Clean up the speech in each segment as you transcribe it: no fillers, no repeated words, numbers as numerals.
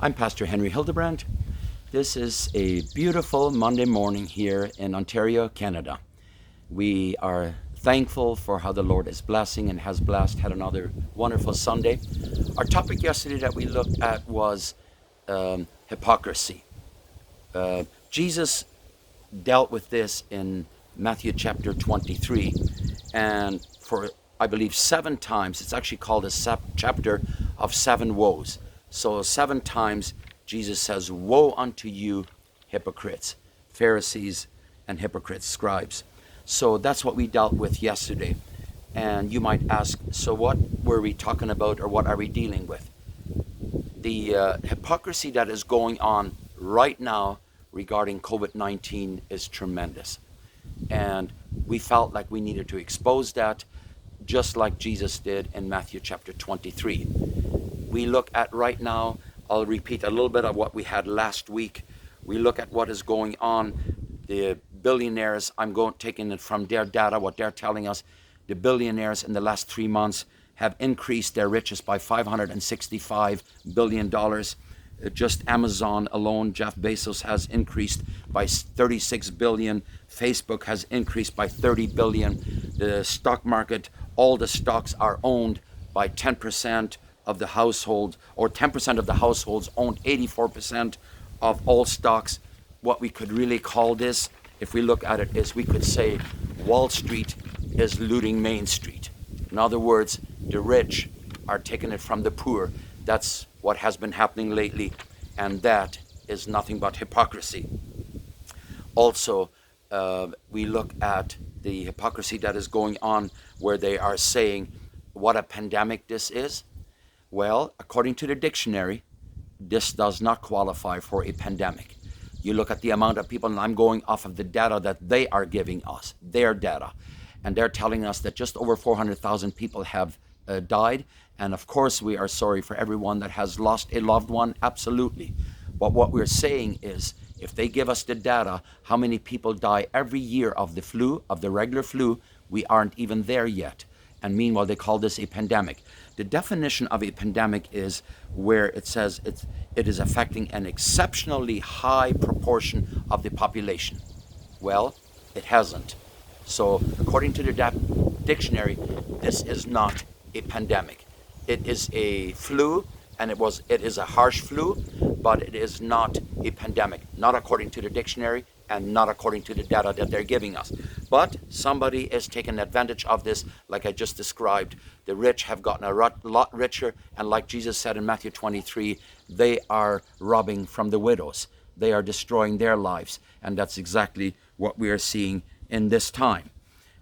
I'm Pastor Henry Hildebrandt. This is a beautiful Monday morning here in Ontario, Canada. We are thankful for how the Lord is blessing and has blessed, had another wonderful Sunday. Our topic yesterday that we looked at was hypocrisy. Jesus dealt with this in Matthew chapter 23, and for, I believe, 7 times. It's actually called a chapter of 7 woes. So 7 times Jesus says, "Woe unto you, hypocrites, Pharisees and hypocrites, scribes." So that's what we dealt with yesterday. And you might ask, so what were we talking about, or what are we dealing with? The hypocrisy that is going on right now regarding COVID-19 is tremendous. And we felt like we needed to expose that, just like Jesus did in Matthew chapter 23. We look at right now, I'll repeat a little bit of what we had last week. We look at what is going on. The billionaires, taking it from their data, what they're telling us, the billionaires in the last 3 months have increased their riches by $565 billion. Just Amazon alone, Jeff Bezos, has increased by 36 billion. Facebook has increased by 30 billion. The stock market, all the stocks are owned by 10% of the household, or 10% of the households owned 84% of all stocks. What we could really call this, if we look at it, is we could say Wall Street is looting Main Street. In other words, the rich are taking it from the poor. That's what has been happening lately, and that is nothing but hypocrisy. Also, we look at the hypocrisy that is going on where they are saying what a pandemic this is. Well, according to the dictionary, this does not qualify for a pandemic. You look at the amount of people, and I'm going off of the data that they are giving us, their data, and they're telling us that just over 400,000 people have died. And of course, we are sorry for everyone that has lost a loved one, absolutely. But what we're saying is, if they give us the data, how many people die every year of the flu, of the regular flu, we aren't even there yet. And meanwhile, they call this a pandemic. The definition of a pandemic is where it says it is affecting an exceptionally high proportion of the population. Well, it hasn't. So according to the dictionary, this is not a pandemic. It is a flu, and it is a harsh flu, but it is not a pandemic. Not according to the dictionary, and not according to the data that they're giving us. But somebody is taking advantage of this, like I just described. The rich have gotten a lot richer, and like Jesus said in Matthew 23, they are robbing from the widows. They are destroying their lives, and that's exactly what we are seeing in this time.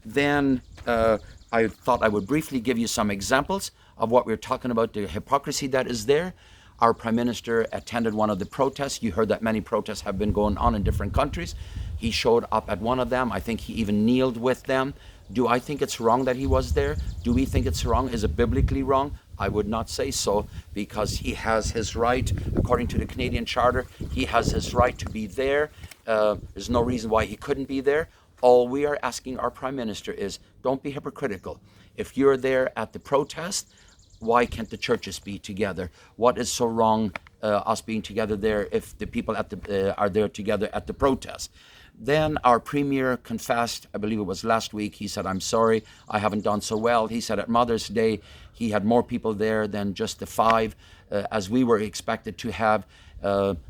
Then I thought I would briefly give you some examples of what we're talking about, the hypocrisy that is there. Our Prime Minister attended one of the protests. You heard that many protests have been going on in different countries. He showed up at one of them. I think he even kneeled with them. Do I think it's wrong that he was there? Do we think it's wrong? Is it biblically wrong? I would not say so, because he has his right, according to the Canadian Charter, he has his right to be there. There's no reason why he couldn't be there. All we are asking our Prime Minister is, don't be hypocritical. If you're there at the protest, why can't the churches be together? What is so wrong us being together there if the people are there together at the protest? Then our Premier confessed, I believe it was last week, he said, "I'm sorry, I haven't done so well." He said at Mother's Day, he had more people there than just the 5, as we were expected to have.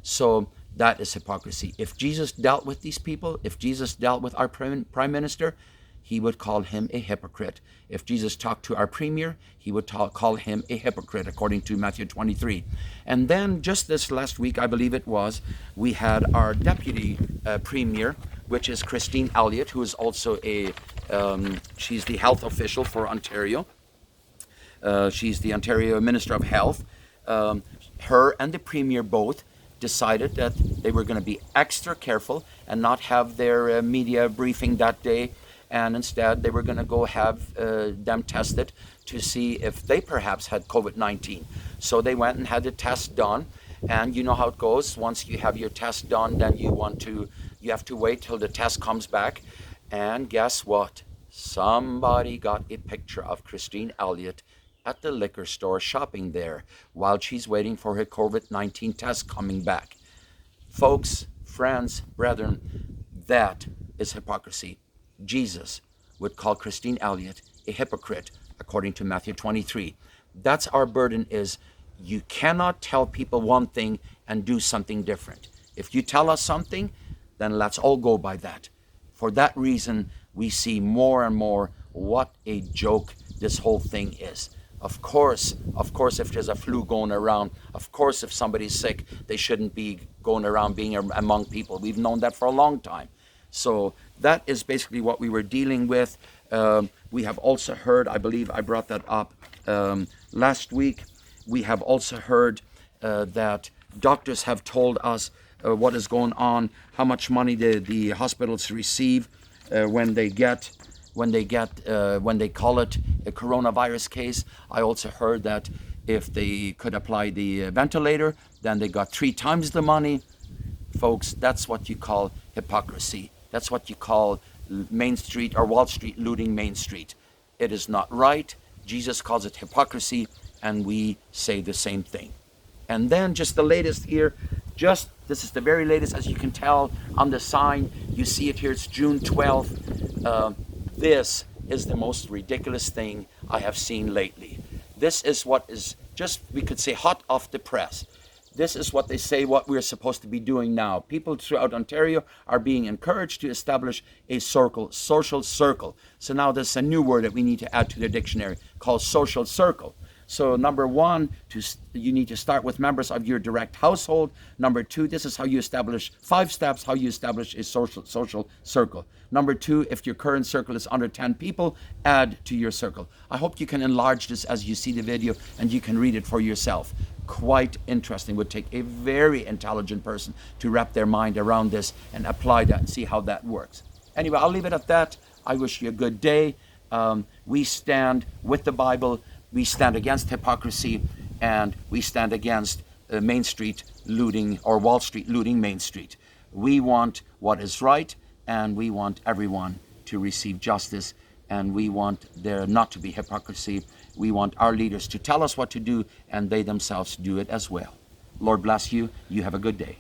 So that is hypocrisy. If Jesus dealt with these people, if Jesus dealt with our Prime Minister, he would call him a hypocrite. If Jesus talked to our Premier, he would call him a hypocrite, according to Matthew 23. And then just this last week, I believe it was, we had our Deputy Premier, which is Christine Elliott, who is also she's the health official for Ontario. She's the Ontario Minister of Health. Her and the Premier both decided that they were going to be extra careful and not have their media briefing that day, and instead they were going to go have them tested to see if they perhaps had COVID-19. So they went and had the test done, and you know how it goes. Once you have your test done, then you have to wait till the test comes back. And guess what? Somebody got a picture of Christine Elliott at the liquor store, shopping there, while she's waiting for her COVID-19 test coming back. Folks, friends, brethren, that is hypocrisy. Jesus would call Christine Elliott a hypocrite, according to Matthew 23. That's our burden, is you cannot tell people one thing and do something different. If you tell us something, then let's all go by that. For that reason, we see more and more what a joke this whole thing is. Of course, if there's a flu going around, of course, if somebody's sick, they shouldn't be going around being among people. We've known that for a long time. So that is basically what we were dealing with. We have also heard, I believe I brought that up last week, we have also heard that doctors have told us what is going on, how much money the hospitals receive when they call it a coronavirus case. I also heard that if they could apply the ventilator, then they got 3 times the money. Folks, that's what you call hypocrisy. That's what you call Main Street or Wall Street looting Main Street. It is not right. Jesus calls it hypocrisy, and we say the same thing. And then just the latest here, this is the very latest, as you can tell on the sign. You see it here, it's June 12th. This is the most ridiculous thing I have seen lately. This is what is just, we could say, hot off the press. This is what they say what we're supposed to be doing now. People throughout Ontario are being encouraged to establish a social circle. So now there's a new word that we need to add to the dictionary called social circle. So number 1, you need to start with members of your direct household. Number 2, this is how you establish 5 steps, how you establish a social circle. Number 2, if your current circle is under 10 people, add to your circle. I hope you can enlarge this as you see the video and you can read it for yourself. Quite interesting. Would take a very intelligent person to wrap their mind around this and apply that and see how that works. Anyway, I'll leave it at that. I wish you a good day. We stand with the Bible. We stand against hypocrisy, and we stand against Main Street looting, or Wall Street looting Main Street. We want what is right, and we want everyone to receive justice, and we want there not to be hypocrisy. We want our leaders to tell us what to do, and they themselves do it as well. Lord bless you. You have a good day.